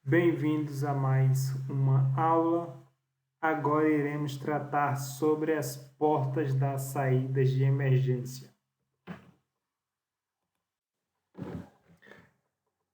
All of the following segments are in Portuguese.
Bem-vindos a mais uma aula. Agora iremos tratar sobre as portas das saídas de emergência.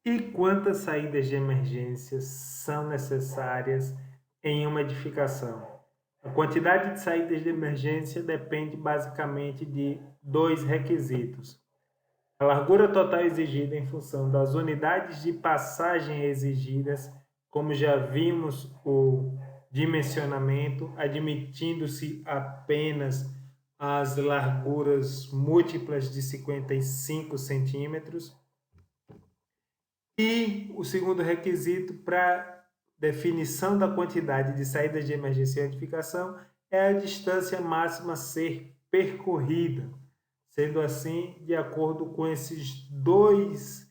E quantas saídas de emergência são necessárias em uma edificação? A quantidade de saídas de emergência depende basicamente de dois requisitos: a largura total exigida em função das unidades de passagem exigidas, como já vimos o dimensionamento, admitindo-se apenas as larguras múltiplas de 55 centímetros. E o segundo requisito para definição da quantidade de saídas de emergência e edificação é a distância máxima a ser percorrida. Sendo assim, de acordo com esses dois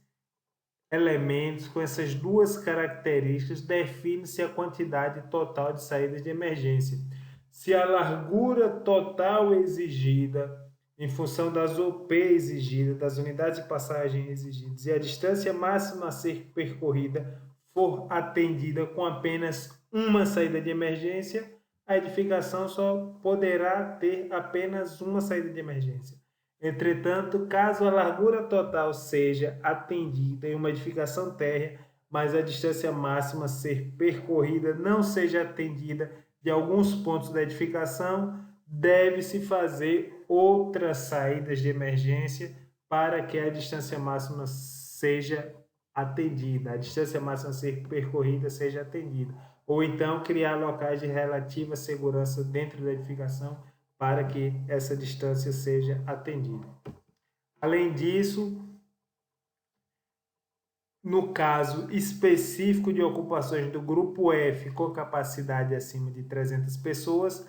elementos, com essas duas características, define-se a quantidade total de saídas de emergência. Se a largura total exigida, em função das OP exigidas, das unidades de passagem exigidas, e a distância máxima a ser percorrida for atendida com apenas uma saída de emergência, a edificação só poderá ter apenas uma saída de emergência. Entretanto, caso a largura total seja atendida em uma edificação térrea, mas a distância máxima a ser percorrida não seja atendida de alguns pontos da edificação, deve-se fazer outras saídas de emergência para que a distância máxima seja atendida, a distância máxima a ser percorrida seja atendida. Ou então criar locais de relativa segurança dentro da edificação para que essa distância seja atendida. Além disso, no caso específico de ocupações do grupo F com capacidade acima de 300 pessoas,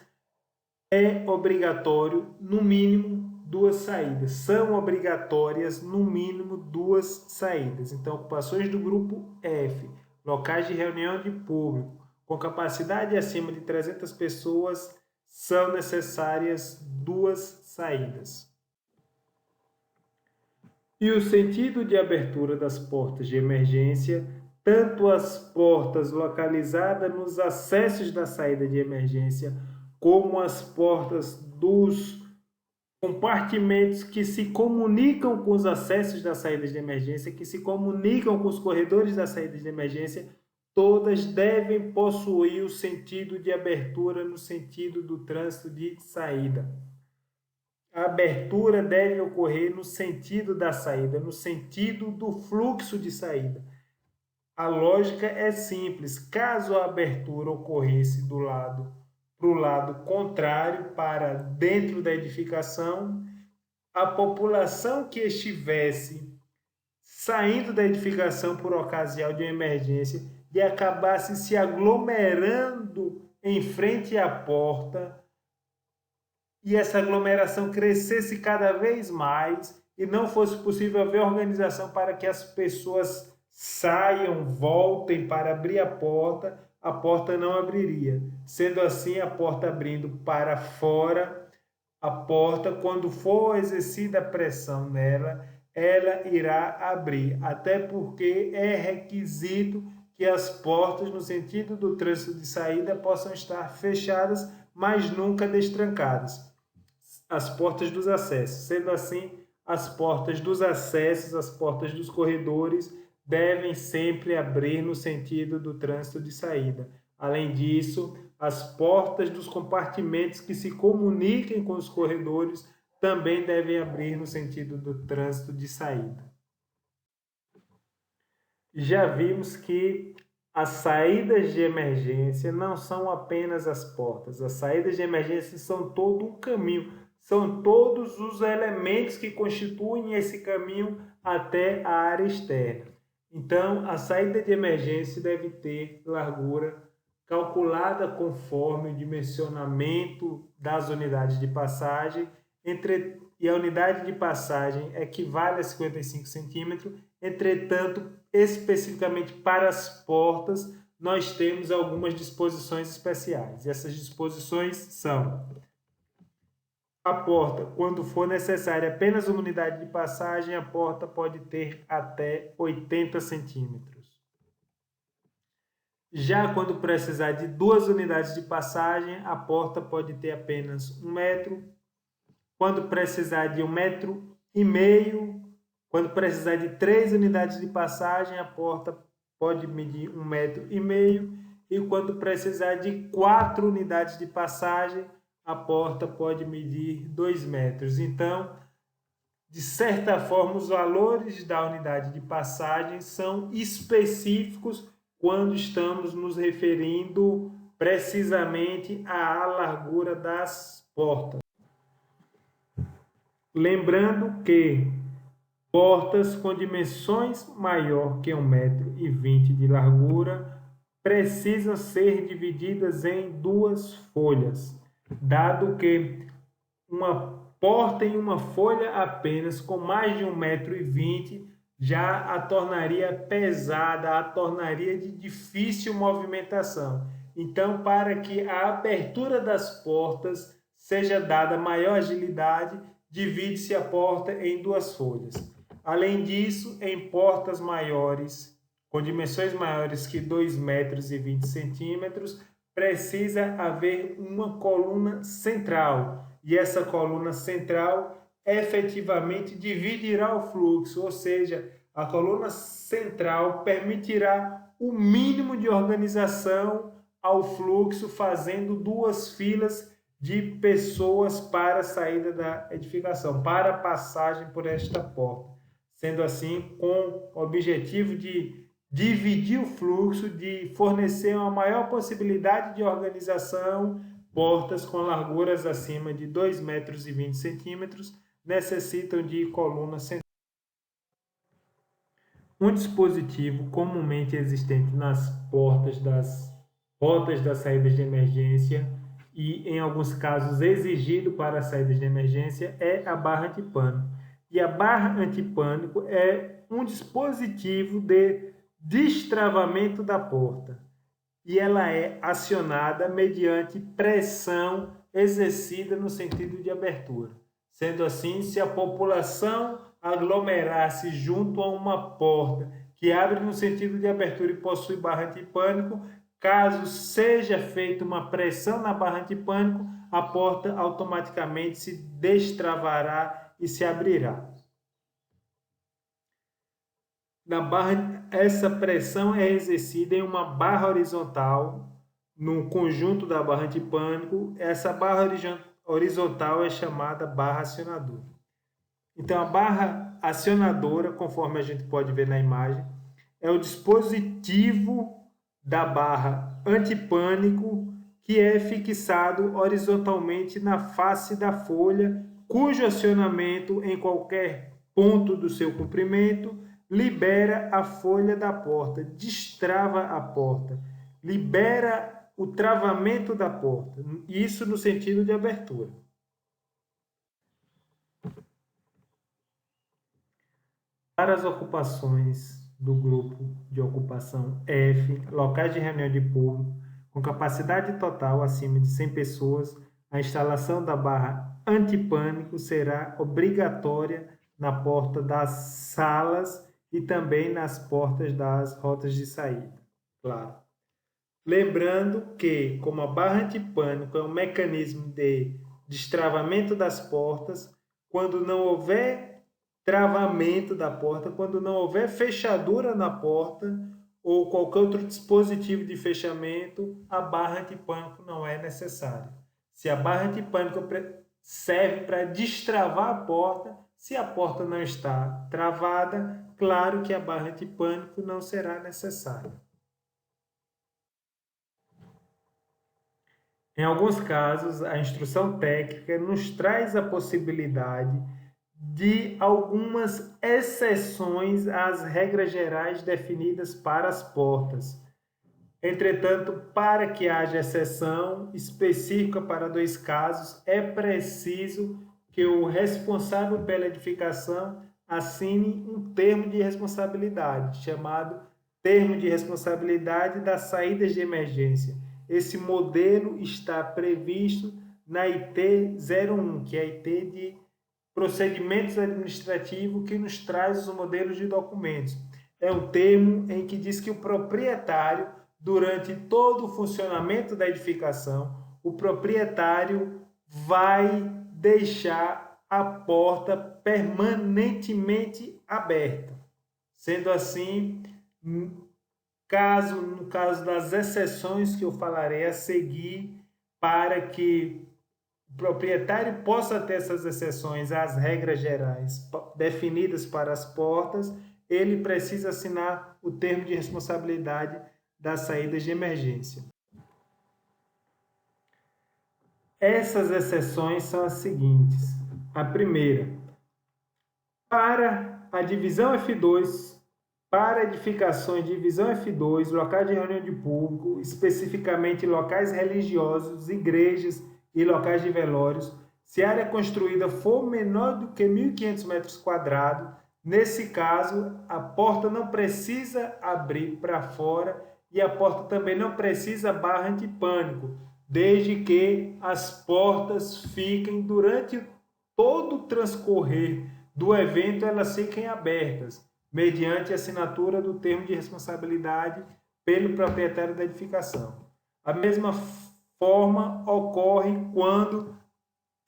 é obrigatório, no mínimo, duas saídas. São obrigatórias, no mínimo, duas saídas. Então, ocupações do grupo F, locais de reunião de público, com capacidade acima de 300 pessoas, são necessárias duas saídas. E o sentido de abertura das portas de emergência, tanto as portas localizadas nos acessos da saída de emergência, como as portas dos compartimentos que se comunicam com os acessos das saídas de emergência, que se comunicam com os corredores das saídas de emergência, todas devem possuir o sentido de abertura no sentido do trânsito de saída. A abertura deve ocorrer no sentido da saída, no sentido do fluxo de saída. A lógica é simples. Caso a abertura ocorresse para o lado contrário, para dentro da edificação, a população que estivesse saindo da edificação por ocasião de uma emergência e acabasse se aglomerando em frente à porta, e essa aglomeração crescesse cada vez mais e não fosse possível haver organização para que as pessoas saiam, voltem para abrir a porta não abriria. Sendo assim, a porta abrindo para fora, a porta, quando for exercida a pressão nela, ela irá abrir, até porque é requisito que as portas, no sentido do trânsito de saída, possam estar fechadas, mas nunca destrancadas. As portas dos acessos. Sendo assim, as portas dos acessos, as portas dos corredores, devem sempre abrir no sentido do trânsito de saída. Além disso, as portas dos compartimentos que se comuniquem com os corredores também devem abrir no sentido do trânsito de saída. Já vimos que as saídas de emergência não são apenas as portas. As saídas de emergência são todo um caminho, são todos os elementos que constituem esse caminho até a área externa. Então, a saída de emergência deve ter largura calculada conforme o dimensionamento das unidades de passagem, e a unidade de passagem equivale a 55 centímetros. Entretanto, especificamente para as portas, nós temos algumas disposições especiais. E essas disposições são: a porta, quando for necessária apenas uma unidade de passagem, a porta pode ter até 80 centímetros. Já quando precisar de 2 unidades de passagem, a porta pode ter apenas 1 metro. Quando precisar de 1,5 metro, quando precisar de 3 unidades de passagem, a porta pode medir 1,5 metro. E quando precisar de 4 unidades de passagem, a porta pode medir 2 metros. Então, de certa forma, os valores da unidade de passagem são específicos quando estamos nos referindo precisamente à largura das portas. Lembrando que portas com dimensões maior que 1,20 m de largura precisam ser divididas em 2 folhas, dado que uma porta em uma folha apenas com mais de 1,20 m já a tornaria pesada, a tornaria de difícil movimentação. Então, para que a abertura das portas seja dada maior agilidade, divide-se a porta em 2 folhas. Além disso, em portas maiores, com dimensões maiores que 2,20 m, precisa haver uma coluna central. E essa coluna central efetivamente dividirá o fluxo, ou seja, a coluna central permitirá o mínimo de organização ao fluxo, fazendo 2 filas de pessoas para a saída da edificação, para a passagem por esta porta. Sendo assim, com o objetivo de dividir o fluxo, de fornecer uma maior possibilidade de organização, portas com larguras acima de 2,20 m necessitam de coluna central. Um dispositivo comumente existente nas portas das rotas das saídas de emergência e, em alguns casos, exigido para as saídas de emergência é a barra antipânico. E a barra antipânico é um dispositivo de destravamento da porta. E ela é acionada mediante pressão exercida no sentido de abertura. Sendo assim, se a população aglomerar-se junto a uma porta que abre no sentido de abertura e possui barra antipânico, caso seja feita uma pressão na barra antipânico, a porta automaticamente se destravará e se abrirá. Essa pressão é exercida em uma barra horizontal, no conjunto da barra antipânico. Essa barra horizontal é chamada barra acionadora. Então, a barra acionadora, conforme a gente pode ver na imagem, é o dispositivo da barra antipânico que é fixado horizontalmente na face da folha, cujo acionamento em qualquer ponto do seu comprimento libera a folha da porta, destrava a porta, libera o travamento da porta, isso no sentido de abertura. Para as ocupações do grupo de ocupação F, locais de reunião de público, com capacidade total acima de 100 pessoas, a instalação da barra antipânico será obrigatória na porta das salas e também nas portas das rotas de saída, claro. Lembrando que, como a barra antipânico é um mecanismo de destravamento das portas, quando não houver travamento da porta, quando não houver fechadura na porta ou qualquer outro dispositivo de fechamento, a barra antipânico não é necessária. Se a barra antipânico serve para destravar a porta, se a porta não está travada, claro que a barra antipânico não será necessária. Em alguns casos, a instrução técnica nos traz a possibilidade de algumas exceções às regras gerais definidas para as portas. Entretanto, para que haja exceção específica para 2 casos, é preciso que o responsável pela edificação assine um termo de responsabilidade, chamado Termo de Responsabilidade das Saídas de Emergência. Esse modelo está previsto na IT 01, que é a IT de Procedimentos Administrativos, que nos traz os modelos de documentos. É um termo em que diz que o proprietário durante todo o funcionamento da edificação, o proprietário vai deixar a porta permanentemente aberta. Sendo assim, no caso das exceções que eu falarei a seguir, para que o proprietário possa ter essas exceções às regras gerais definidas para as portas, ele precisa assinar o termo de responsabilidade das saídas de emergência. Essas exceções são as seguintes. A primeira, para a divisão F2, para edificações de divisão F2, locais de reunião de público, especificamente locais religiosos, igrejas e locais de velórios, se a área construída for menor do que 1.500 metros quadrados, nesse caso, a porta não precisa abrir para fora e a porta também não precisa barra antipânico, desde que as portas fiquem durante todo o transcorrer do evento, elas fiquem abertas, mediante a assinatura do termo de responsabilidade pelo proprietário da edificação. A mesma forma ocorre quando,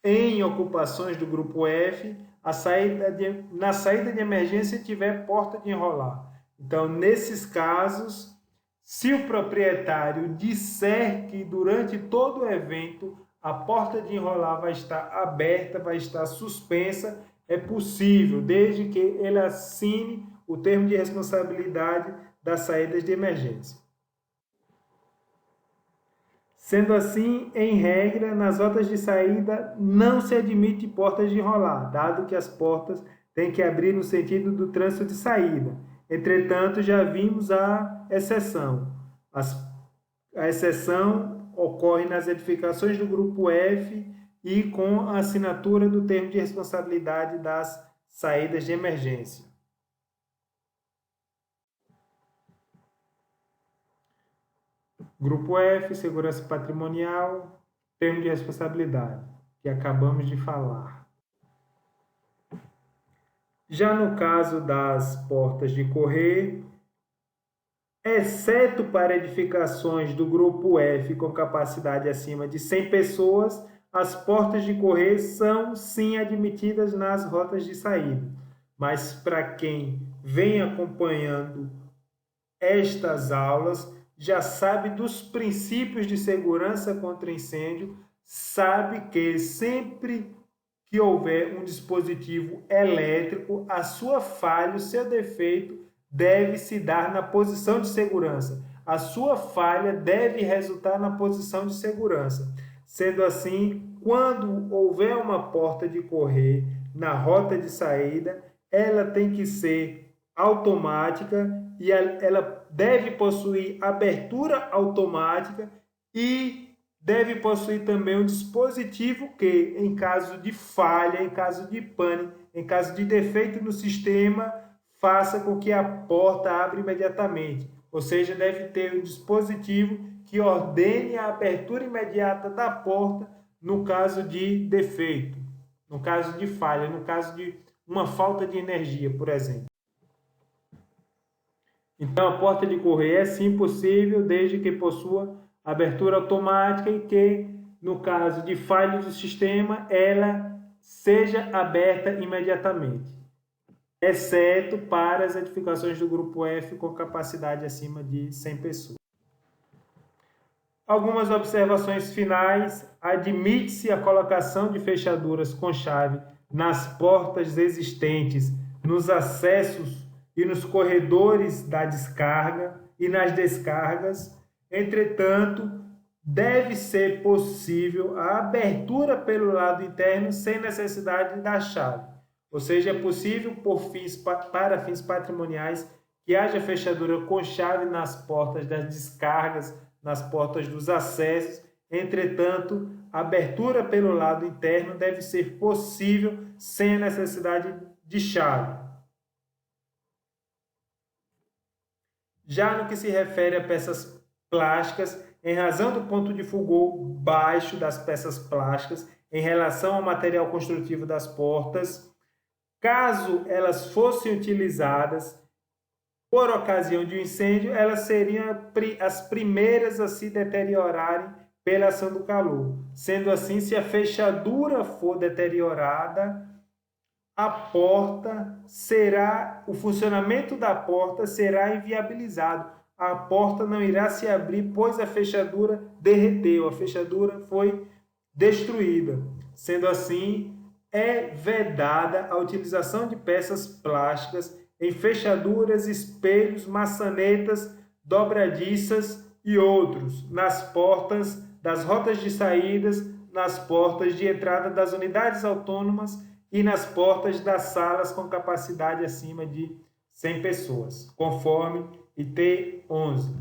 em ocupações do grupo F, na saída de emergência tiver porta de enrolar. Então, nesses casos, se o proprietário disser que durante todo o evento a porta de enrolar vai estar aberta, vai estar suspensa, é possível, desde que ele assine o termo de responsabilidade das saídas de emergência. Sendo assim, em regra, nas rotas de saída não se admite portas de enrolar, dado que as portas têm que abrir no sentido do trânsito de saída. Entretanto, já vimos a exceção. A exceção ocorre nas edificações do grupo F e com a assinatura do termo de responsabilidade das saídas de emergência. Grupo F, segurança patrimonial, termo de responsabilidade, que acabamos de falar. Já no caso das portas de correr, exceto para edificações do grupo F com capacidade acima de 100 pessoas, as portas de correr são sim admitidas nas rotas de saída. Mas para quem vem acompanhando estas aulas, já sabe dos princípios de segurança contra incêndio, sabe que sempre que houver um dispositivo elétrico, a sua falha, o seu defeito deve se dar na posição de segurança. A sua falha deve resultar na posição de segurança. Sendo assim, quando houver uma porta de correr na rota de saída, ela tem que ser automática e ela deve possuir abertura automática e deve possuir também um dispositivo que, em caso de falha, em caso de pane, em caso de defeito no sistema, faça com que a porta abra imediatamente. Ou seja, deve ter um dispositivo que ordene a abertura imediata da porta no caso de defeito, no caso de falha, no caso de uma falta de energia, por exemplo. Então, a porta de correr é sim possível, desde que possua abertura automática e que, no caso de falha do sistema, ela seja aberta imediatamente, exceto para as edificações do grupo F com capacidade acima de 100 pessoas. Algumas observações finais. Admite-se a colocação de fechaduras com chave nas portas existentes, nos acessos e nos corredores da descarga e nas descargas. Entretanto, deve ser possível a abertura pelo lado interno sem necessidade da chave. Ou seja, é possível para fins patrimoniais que haja fechadura com chave nas portas das descargas, nas portas dos acessos. Entretanto, a abertura pelo lado interno deve ser possível sem a necessidade de chave. Já no que se refere a peças plásticas, em razão do ponto de fulgor baixo das peças plásticas em relação ao material construtivo das portas, caso elas fossem utilizadas por ocasião de um incêndio, elas seriam as primeiras a se deteriorarem pela ação do calor. Sendo assim, se a fechadura for deteriorada, o funcionamento da porta será inviabilizado. A porta não irá se abrir, pois a fechadura derreteu, a fechadura foi destruída. Sendo assim, é vedada a utilização de peças plásticas em fechaduras, espelhos, maçanetas, dobradiças e outros, nas portas das rotas de saídas, nas portas de entrada das unidades autônomas e nas portas das salas com capacidade acima de 100 pessoas, conforme IT 11.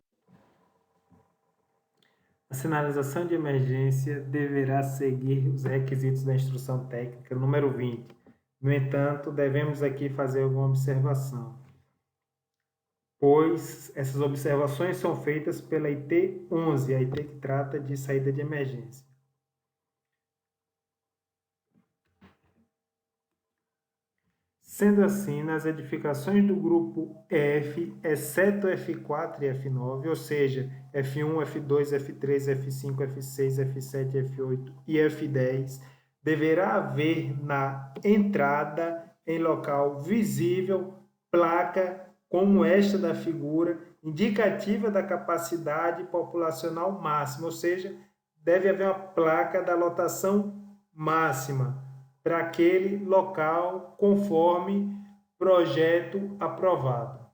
A sinalização de emergência deverá seguir os requisitos da instrução técnica número 20. No entanto, devemos aqui fazer alguma observação, pois essas observações são feitas pela IT 11, a IT que trata de saída de emergência. Sendo assim, nas edificações do grupo F, exceto F4 e F9, ou seja, F1, F2, F3, F5, F6, F7, F8 e F10, deverá haver na entrada, em local visível, placa como esta da figura, indicativa da capacidade populacional máxima, ou seja, deve haver uma placa da lotação máxima para aquele local, conforme projeto aprovado.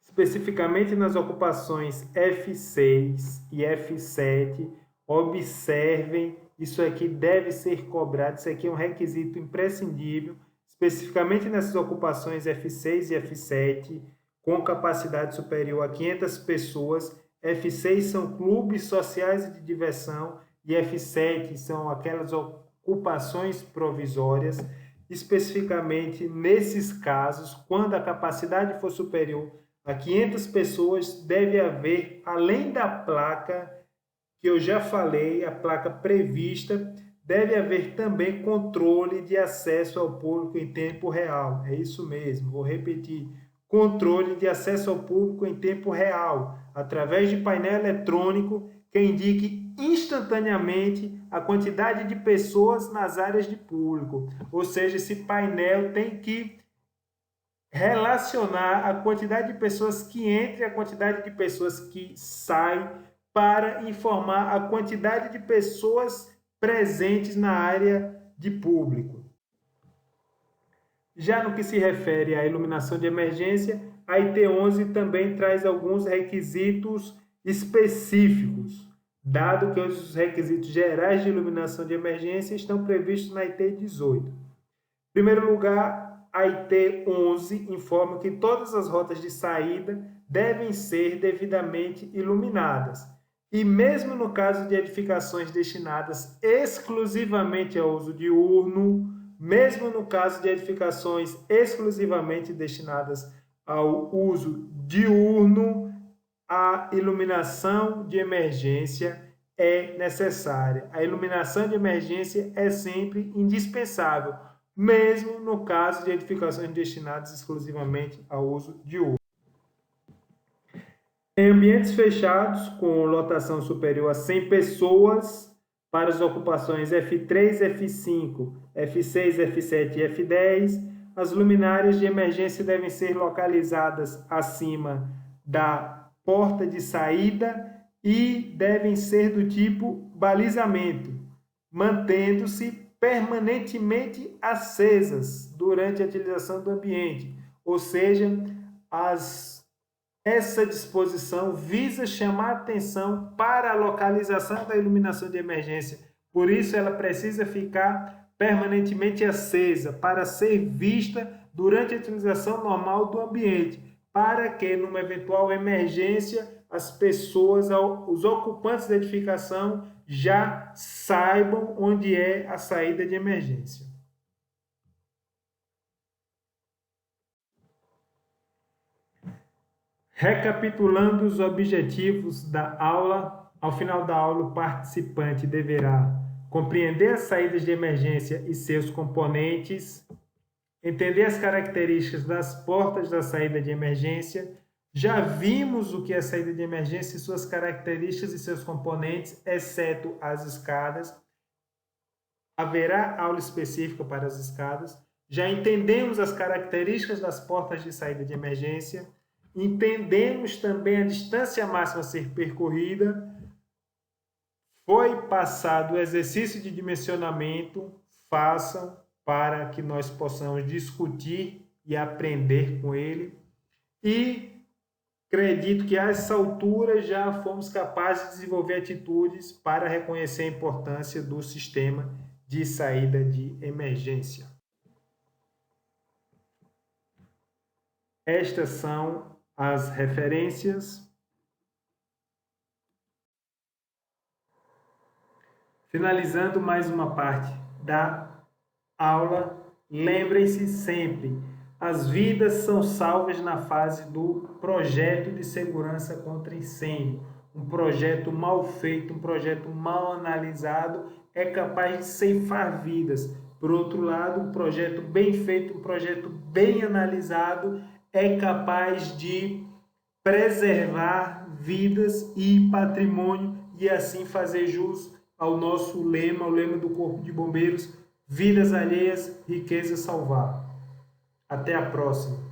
Especificamente nas ocupações F6 e F7, observem, isso aqui deve ser cobrado, isso aqui é um requisito imprescindível, especificamente nessas ocupações F6 e F7, com capacidade superior a 500 pessoas. F6 são clubes sociais e de diversão e F7 são aquelas ocupações provisórias. Especificamente nesses casos, quando a capacidade for superior a 500 pessoas, deve haver, além da placa que eu já falei, a placa prevista, deve haver também controle de acesso ao público em tempo real. É isso mesmo, vou repetir. Controle de acesso ao público em tempo real, através de painel eletrônico que indique instantaneamente a quantidade de pessoas nas áreas de público. Ou seja, esse painel tem que relacionar a quantidade de pessoas que entram e a quantidade de pessoas que saem para informar a quantidade de pessoas presentes na área de público. Já no que se refere à iluminação de emergência, a IT 11 também traz alguns requisitos específicos, dado que os requisitos gerais de iluminação de emergência estão previstos na IT 18. Em primeiro lugar, a IT 11 informa que todas as rotas de saída devem ser devidamente iluminadas. E mesmo no caso de edificações destinadas exclusivamente ao uso diurno, mesmo no caso de edificações exclusivamente destinadas ao uso diurno, a iluminação de emergência é necessária. A iluminação de emergência é sempre indispensável, mesmo no caso de edificações destinadas exclusivamente ao uso diurno. Em ambientes fechados, com lotação superior a 100 pessoas, para as ocupações F3, F5, F6, F7 e F10, as luminárias de emergência devem ser localizadas acima da porta de saída e devem ser do tipo balizamento, mantendo-se permanentemente acesas durante a utilização do ambiente, ou seja, essa disposição visa chamar atenção para a localização da iluminação de emergência. Por isso, ela precisa ficar permanentemente acesa para ser vista durante a utilização normal do ambiente, para que, numa eventual emergência, as pessoas, os ocupantes da edificação, já saibam onde é a saída de emergência. Recapitulando os objetivos da aula, ao final da aula o participante deverá compreender as saídas de emergência e seus componentes, entender as características das portas da saída de emergência. Já vimos o que é a saída de emergência e suas características e seus componentes, exceto as escadas. Haverá aula específica para as escadas. Já entendemos as características das portas de saída de emergência. Entendemos também a distância máxima a ser percorrida. Foi passado o exercício de dimensionamento. Façam para que nós possamos discutir e aprender com ele. E acredito que a essa altura já fomos capazes de desenvolver atitudes para reconhecer a importância do sistema de saída de emergência. Estas são as referências. Finalizando mais uma parte da aula, lembrem-se sempre, as vidas são salvas na fase do projeto de segurança contra incêndio. Um projeto mal feito, um projeto mal analisado é capaz de ceifar vidas. Por outro lado, um projeto bem feito, um projeto bem analisado é capaz de preservar vidas e patrimônio e assim fazer jus ao nosso lema, o lema do Corpo de Bombeiros: vidas alheias, riqueza salvar. Até a próxima.